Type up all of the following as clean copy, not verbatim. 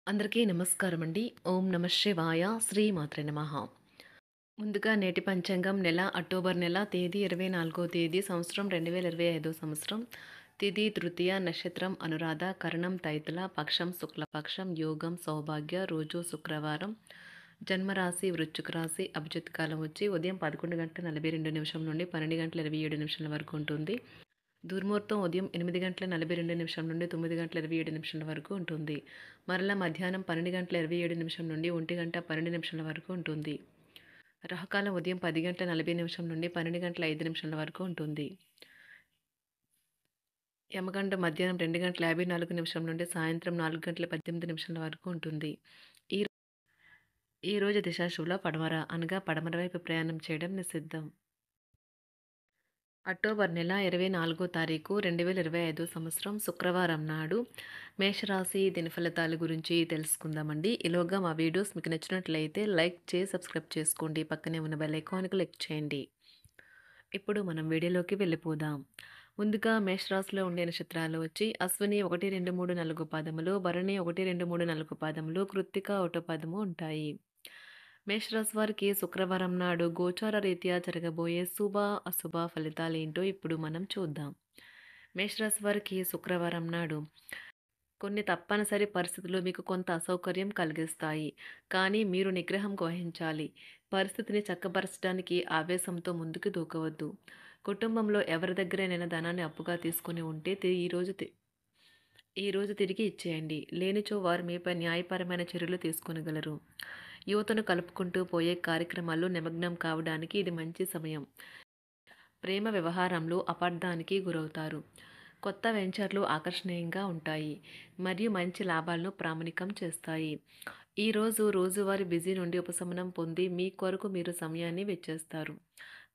అందరికీ నమస్కారం అండి. ఓం నమ శివాయ. శ్రీ మాత్రే నమః. ముందుగా నేటి పంచాంగం నెల అక్టోబర్ నెల తేదీ 24వ తేదీ సంవత్సరం 2025 సంవత్సరం. తిథి తృతీయ, నక్షత్రం అనురాధ, కరణం తైతుల, పక్షం శుక్లపక్షం, యోగం సౌభాగ్య, రోజు శుక్రవారం, జన్మరాశి వృశ్చిక రాశి, అభిజిత్ కాలం వచ్చి ఉదయం 11:42 నుండి 12:27 వరకు ఉంటుంది. దుర్ముహూర్తం ఉదయం 8:42 నుండి 9:27 వరకు ఉంటుంది. మరలా మధ్యాహ్నం 12:27 నుండి 1:12 వరకు ఉంటుంది. రాహుకాలం ఉదయం 10:40 నుండి 12:05 వరకు ఉంటుంది. యమగండ మధ్యాహ్నం 2:54 నుండి సాయంత్రం 4:18 వరకు ఉంటుంది. ఈ ఈ రోజు దిశాశూల పడమర అనగా పడమర వైపు ప్రయాణం చేయడం నిషిద్ధం. అక్టోబర్ నెల 24వ తారీఖు 2025 సంవత్సరం శుక్రవారం నాడు మేషరాశి దిన ఫలితాల గురించి తెలుసుకుందామండి. ఈలోగా మా వీడియోస్ మీకు నచ్చినట్లయితే లైక్ చేసి సబ్స్క్రైబ్ చేసుకోండి. పక్కనే ఉన్న బెల్ ఐకాన్కి క్లిక్ చేయండి. ఇప్పుడు మనం వీడియోలోకి వెళ్ళిపోదాం. ముందుగా మేషరాశిలో ఉండే నక్షత్రాలు వచ్చి అశ్విని 1, 2, 3, 4 పాదములు, భరణి 1, 2, 3, 4 పాదములు, కృత్తిక 1 పాదము ఉంటాయి. మేషరాశి వారికి శుక్రవారం నాడు గోచార రీత్యా జరగబోయే శుభ అశుభ ఫలితాలు ఏంటో ఇప్పుడు మనం చూద్దాం. మేషరాశి వారికి శుక్రవారం నాడు కొన్ని తప్పనిసరి పరిస్థితులు మీకు కొంత అసౌకర్యం కలిగిస్తాయి. కానీ మీరు నిగ్రహం వహించాలి. పరిస్థితిని చక్కబరచడానికి ఆవేశంతో ముందుకు దూకవద్దు. కుటుంబంలో ఎవరి దగ్గరైనా ధనాన్ని అప్పుగా తీసుకుని ఉంటే ఈ రోజు తిరిగి ఇచ్చేయండి. లేనిచో వారు మీపై న్యాయపరమైన చర్యలు తీసుకొనగలరు. యువతను కలుపుకుంటూ పోయే కార్యక్రమాల్లో నిమగ్నం కావడానికి ఇది మంచి సమయం. ప్రేమ వ్యవహారంలో అపార్థానికి గురవుతారు. కొత్త వెంచర్లు ఆకర్షణీయంగా ఉంటాయి మరియు మంచి లాభాలను ప్రామాణికం చేస్తాయి. ఈరోజు రోజువారీ బిజీ నుండి ఉపశమనం పొంది మీ కొరకు మీరు సమయాన్ని వెచ్చిస్తారు.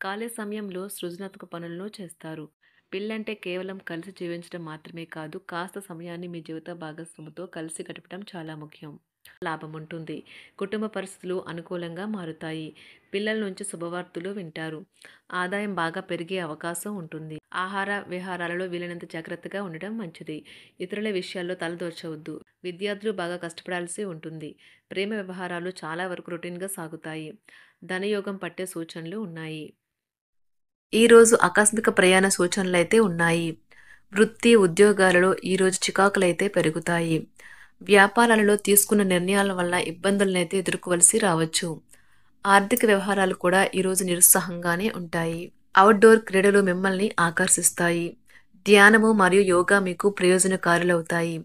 ఖాళీ సమయంలో సృజనాత్మక పనులను చేస్తారు. పెళ్ళంటే కేవలం కలిసి జీవించడం మాత్రమే కాదు, కాస్త సమయాన్ని మీ జీవిత భాగస్వామితో కలిసి గడపడం చాలా ముఖ్యం. లాభం ఉంటుంది. కుటుంబ పరిస్థితులు అనుకూలంగా మారుతాయి. పిల్లల నుంచి శుభవార్తలు వింటారు. ఆదాయం బాగా పెరిగే అవకాశం ఉంటుంది. ఆహార విహారాలలో వీలైనంత జాగ్రత్తగా ఉండడం మంచిది. ఇతరుల విషయాల్లో తలదూర్చవద్దు. విద్యార్థులు బాగా కష్టపడాల్సి ఉంటుంది. ప్రేమ వ్యవహారాలు చాలా వరకు రొటీన్గా సాగుతాయి. ధనయోగం పట్టే సూచనలు ఉన్నాయి. ఈరోజు ఆకస్మిక ప్రయాణ సూచనలైతే ఉన్నాయి. వృత్తి ఉద్యోగాలలో ఈరోజు చికాకులైతే పెరుగుతాయి. వ్యాపారాలలో తీసుకున్న నిర్ణయాల వల్ల ఇబ్బందులనైతే ఎదుర్కోవలసి రావచ్చు. ఆర్థిక వ్యవహారాలు కూడా ఈరోజు నిరుత్సాహంగానే ఉంటాయి. అవుట్డోర్ క్రీడలు మిమ్మల్ని ఆకర్షిస్తాయి. ధ్యానము మరియు యోగా మీకు ప్రయోజనకారులవుతాయి.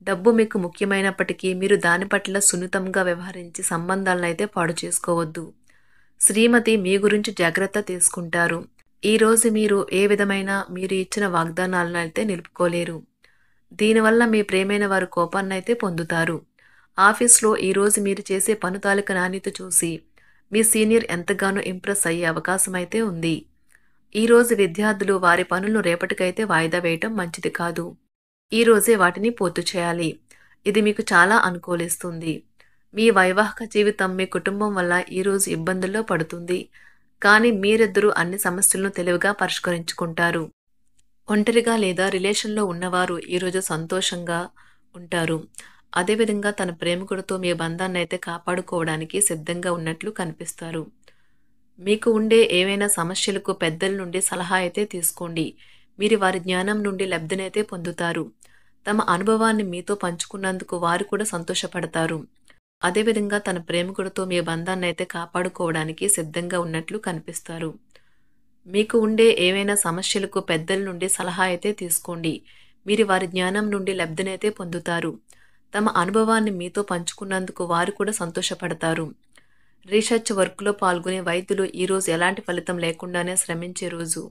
డబ్బు మీకు ముఖ్యమైనప్పటికీ మీరు దాని పట్ల సున్నితంగా వ్యవహరించి సంబంధాలను అయితే పాడు చేసుకోవద్దు. శ్రీమతి మీ గురించి జాగ్రత్త తీసుకుంటారు. ఈరోజు మీరు ఏ విధమైన మీరు ఇచ్చిన వాగ్దానాలను అయితే నిలుపుకోలేరు. దీనివల్ల మీ ప్రేమైన వారు కోపాన్నైతే పొందుతారు. ఆఫీస్లో ఈరోజు మీరు చేసే పను తాలూకా నాణ్యత చూసి మీ సీనియర్ ఎంతగానో ఇంప్రెస్ అయ్యే అవకాశం అయితే ఉంది. ఈరోజు విద్యార్థులు వారి పనులను రేపటికైతే వాయిదా వేయటం మంచిది కాదు. ఈరోజే వాటిని పూర్తి చేయాలి. ఇది మీకు చాలా అనుకూలిస్తుంది. మీ వైవాహిక జీవితం మీ కుటుంబం వల్ల ఈరోజు ఇబ్బందుల్లో పడుతుంది. కానీ మీరిద్దరూ అన్ని సమస్యలను తెలివిగా పరిష్కరించుకుంటారు. ఒంటరిగా లేదా రిలేషన్లో ఉన్నవారు ఈరోజు సంతోషంగా ఉంటారు. అదేవిధంగా తన ప్రేమికుడితో మీ బంధాన్ని అయితే కాపాడుకోవడానికి సిద్ధంగా ఉన్నట్లు కనిపిస్తారు. మీకు ఉండే ఏవైనా సమస్యలకు పెద్దల నుండి సలహా అయితే తీసుకోండి. మీరు వారి జ్ఞానం నుండి లబ్ధినైతే పొందుతారు. తమ అనుభవాన్ని మీతో పంచుకున్నందుకు వారు కూడా సంతోషపడతారు. అదేవిధంగా తన ప్రేమికుడితో మీ బంధాన్ని అయితే కాపాడుకోవడానికి సిద్ధంగా ఉన్నట్లు కనిపిస్తారు. మీకు ఉండే ఏవైనా సమస్యలకు పెద్దల నుండి సలహా అయితే తీసుకోండి. మీరు వారి జ్ఞానం నుండి లబ్ధినైతే పొందుతారు. తమ అనుభవాన్ని మీతో పంచుకున్నందుకు వారు కూడా సంతోషపడతారు. రీసెర్చ్ వర్క్లో పాల్గొనే వైద్యులు ఈరోజు ఎలాంటి ఫలితం లేకుండానే శ్రమించే రోజు.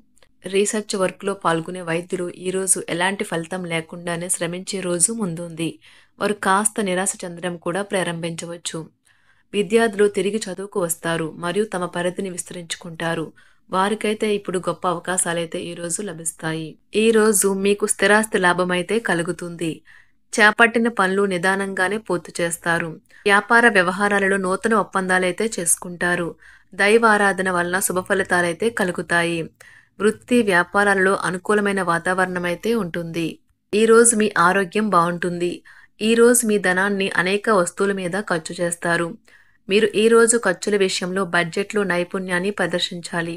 ఈరోజు ఎలాంటి ఫలితం లేకుండానే శ్రమించే రోజు ముందుంది. వారు కాస్త నిరాశ చెందడం కూడా ప్రారంభించవచ్చు. విద్యార్థులు తిరిగి చదువుకు వస్తారు మరియు తమ పరిధిని విస్తరించుకుంటారు. వారికైతే ఇప్పుడు గొప్ప అవకాశాలైతే ఈరోజు లభిస్తాయి. ఈరోజు మీకు స్థిరాస్తి లాభమైతే కలుగుతుంది. చేపట్టిన పనులు నిదానంగానే పూర్తి చేస్తారు. వ్యాపార వ్యవహారాలలో నూతన ఒప్పందాలైతే చేసుకుంటారు. దైవ ఆరాధన వలన శుభ ఫలితాలైతే కలుగుతాయి. వృత్తి వ్యాపారాలలో అనుకూలమైన వాతావరణం అయితే ఉంటుంది. ఈరోజు మీ ఆరోగ్యం బాగుంటుంది. ఈరోజు మీ ధనాన్ని అనేక వస్తువుల మీద ఖర్చు చేస్తారు. మీరు ఈరోజు ఖర్చుల విషయంలో బడ్జెట్లో నైపుణ్యాన్ని ప్రదర్శించాలి.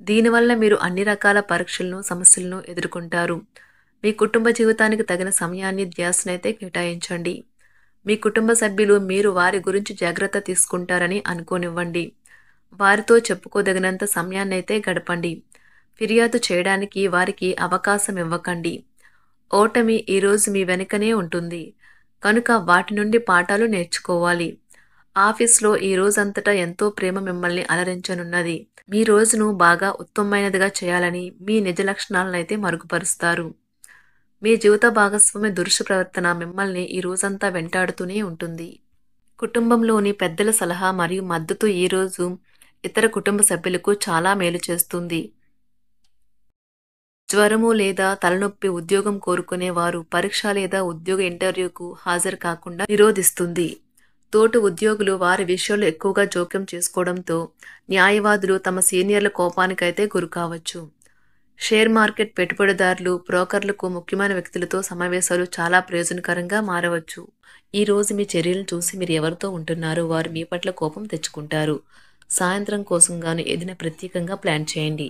దీనివల్ల మీరు అన్ని రకాల పరీక్షలను, సమస్యలను ఎదుర్కొంటారు. మీ కుటుంబ జీవితానికి తగిన సమయాన్ని, ధ్యాసనైతే కేటాయించండి. మీ కుటుంబ సభ్యులు మీరు వారి గురించి జాగ్రత్త తీసుకుంటారని అనుకోనివ్వండి. వారితో చెప్పుకోదగినంత సమయాన్నైతే గడపండి. ఫిర్యాదు చేయడానికి వారికి అవకాశం ఇవ్వకండి. ఓటమి ఈరోజు మీ వెనుకనే ఉంటుంది. కనుక వాటి నుండి పాఠాలు నేర్చుకోవాలి. ఆఫీస్‌లో ఈ రోజంతటా ఎంతో ప్రేమ మిమ్మల్ని అలరించనున్నది. మీ రోజును బాగా ఉత్తమమైనదిగా చేయాలని మీ నిజ లక్షణాలనైతే మరుగుపరుస్తారు. మీ జీవిత భాగస్వామి దురుసు ప్రవర్తన మిమ్మల్ని ఈ రోజంతా వెంటాడుతూనే ఉంటుంది. కుటుంబంలోని పెద్దల సలహా మరియు మద్దతు ఈరోజు ఇతర కుటుంబ సభ్యులకు చాలా మేలు చేస్తుంది. జ్వరము లేదా తలనొప్పి ఉద్యోగం కోరుకునేవారు పరీక్ష లేదా ఉద్యోగ ఇంటర్వ్యూకు హాజరు కాకుండా నిరోధిస్తుంది. తోటి ఉద్యోగులు వారి విషయాల్లో ఎక్కువగా జోక్యం చేసుకోవడంతో న్యాయవాదులు తమ సీనియర్ల కోపానికైతే గురికావచ్చు. షేర్ మార్కెట్ పెట్టుబడిదారులు, బ్రోకర్లకు ముఖ్యమైన వ్యక్తులతో సమావేశాలు చాలా ప్రయోజనకరంగా మారవచ్చు. ఈ రోజు మీ చర్యలను చూసి మీరు ఎవరితో ఉంటున్నారో వారు మీ పట్ల కోపం తెచ్చుకుంటారు. సాయంత్రం కోసం గాను ఏదైనా ప్రత్యేకంగా ప్లాన్ చేయండి.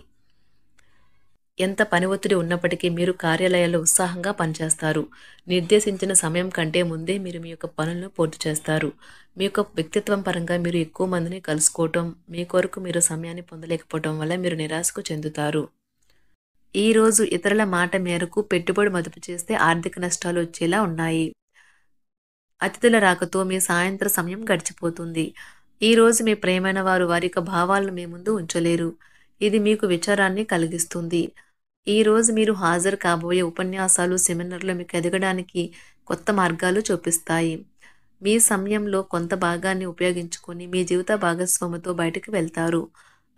ఎంత పని ఒత్తిడి ఉన్నప్పటికీ మీరు కార్యాలయాల్లో ఉత్సాహంగా పనిచేస్తారు. నిర్దేశించిన సమయం కంటే ముందే మీరు మీ యొక్క పనులను పూర్తి చేస్తారు. మీ యొక్క వ్యక్తిత్వం పరంగా మీరు ఎక్కువ మందిని కలుసుకోవటం, మీ కొరకు మీరు సమయాన్ని పొందలేకపోవటం వల్ల మీరు నిరాశకు చెందుతారు. ఈరోజు ఇతరుల మాట మేరకు పెట్టుబడి మదుపు చేస్తే ఆర్థిక నష్టాలు వచ్చేలా ఉన్నాయి. అతిథుల రాకతో మీ సాయంత్ర సమయం గడిచిపోతుంది. ఈరోజు మీ ప్రియమైన వారు వారి యొక్క భావాలను మీ ముందు ఉంచలేరు. ఇది మీకు విచారాన్ని కలిగిస్తుంది. ఈరోజు మీరు హాజరు కాబోయే ఉపన్యాసాలు, సెమినార్లు మీకు ఎదగడానికి కొత్త మార్గాలు చూపిస్తాయి. మీ సమయంలో కొంత భాగాన్ని ఉపయోగించుకొని మీ జీవిత భాగస్వామితో బయటకు వెళ్తారు.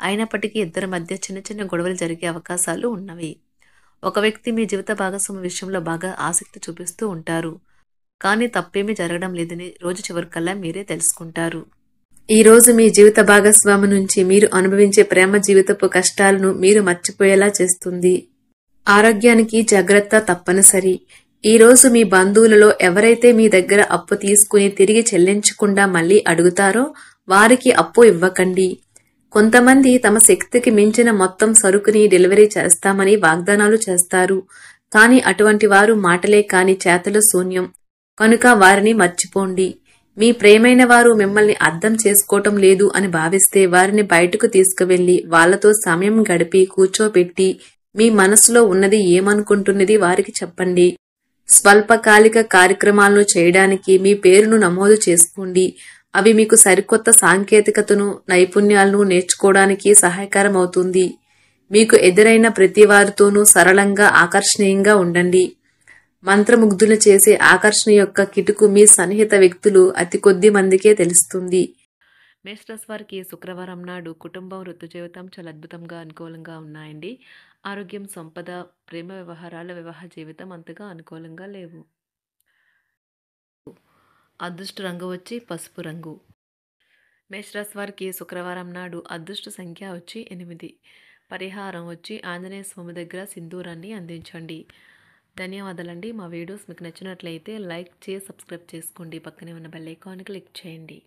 అయినప్పటికీ ఇద్దరి మధ్య చిన్న చిన్న గొడవలు జరిగే అవకాశాలు ఉన్నవి. ఒక వ్యక్తి మీ జీవిత భాగస్వామి విషయంలో బాగా ఆసక్తి చూపిస్తూ ఉంటారు. కానీ తప్పేమీ జరగడం లేదని రోజు చివరికల్లా మీరే తెలుసుకుంటారు. ఈరోజు మీ జీవిత భాగస్వామి నుంచి మీరు అనుభవించే ప్రేమ జీవితపు కష్టాలను మీరు మర్చిపోయేలా చేస్తుంది. ఆరోగ్యానికి జాగ్రత్త తప్పనిసరి. ఈరోజు మీ బంధువులలో ఎవరైతే మీ దగ్గర అప్పు తీసుకుని తిరిగి చెల్లించకుండా మళ్ళీ అడుగుతారో వారికి అప్పు ఇవ్వకండి. కొంతమంది తమ శక్తికి మించిన మొత్తం సరుకుని డెలివరీ చేస్తామని వాగ్దానాలు చేస్తారు. కానీ అటువంటి వారు మాటలే కాని చేతలు శూన్యం. కనుక వారిని మర్చిపోండి. మీ ప్రియమైన వారు మిమ్మల్ని అర్థం చేసుకోవటం లేదు అని భావిస్తే వారిని బయటకు తీసుకువెళ్లి వాళ్లతో సమయం గడిపి కూర్చోబెట్టి మీ మనసులో ఉన్నది ఏమనుకుంటున్నది వారికి చెప్పండి. స్వల్పకాలిక కార్యక్రమాలను చేయడానికి మీ పేరును నమోదు చేసుకోండి. అవి మీకు సరికొత్త సాంకేతికతను, నైపుణ్యాలను నేర్చుకోవడానికి సహాయకరం అవుతుంది. మీకు ఎదురైన ప్రతి వారితోనూ సరళంగా, ఆకర్షణీయంగా ఉండండి. మంత్రముగ్ధులు చేసే ఆకర్షణ యొక్క కిటుకు మీ సన్నిహిత వ్యక్తులు అతి కొద్ది మందికే తెలుస్తుంది. మేషరాశి వారికి శుక్రవారం నాడు కుటుంబం, వృత్తి జీవితం చాలా అద్భుతంగా అనుకూలంగా ఉన్నాయండి. ఆరోగ్యం, సంపద, ప్రేమ వ్యవహారాల, వివాహ జీవితం అంతగా అనుకూలంగా లేవు. అదృష్ట రంగు వచ్చి పసుపు రంగు. మేషరాశి వారికి శుక్రవారం నాడు అదృష్ట సంఖ్య వచ్చి 8. పరిహారం వచ్చి ఆంజనేయ స్వామి దగ్గర సింధూరాన్ని అందించండి. ధన్యవాదాలండి. మా వీడియోస్ మీకు నచ్చినట్లయితే లైక్ చేసి సబ్స్క్రైబ్ చేసుకోండి. పక్కనే ఉన్న బెల్ ఐకాన్ క్లిక్ చేయండి.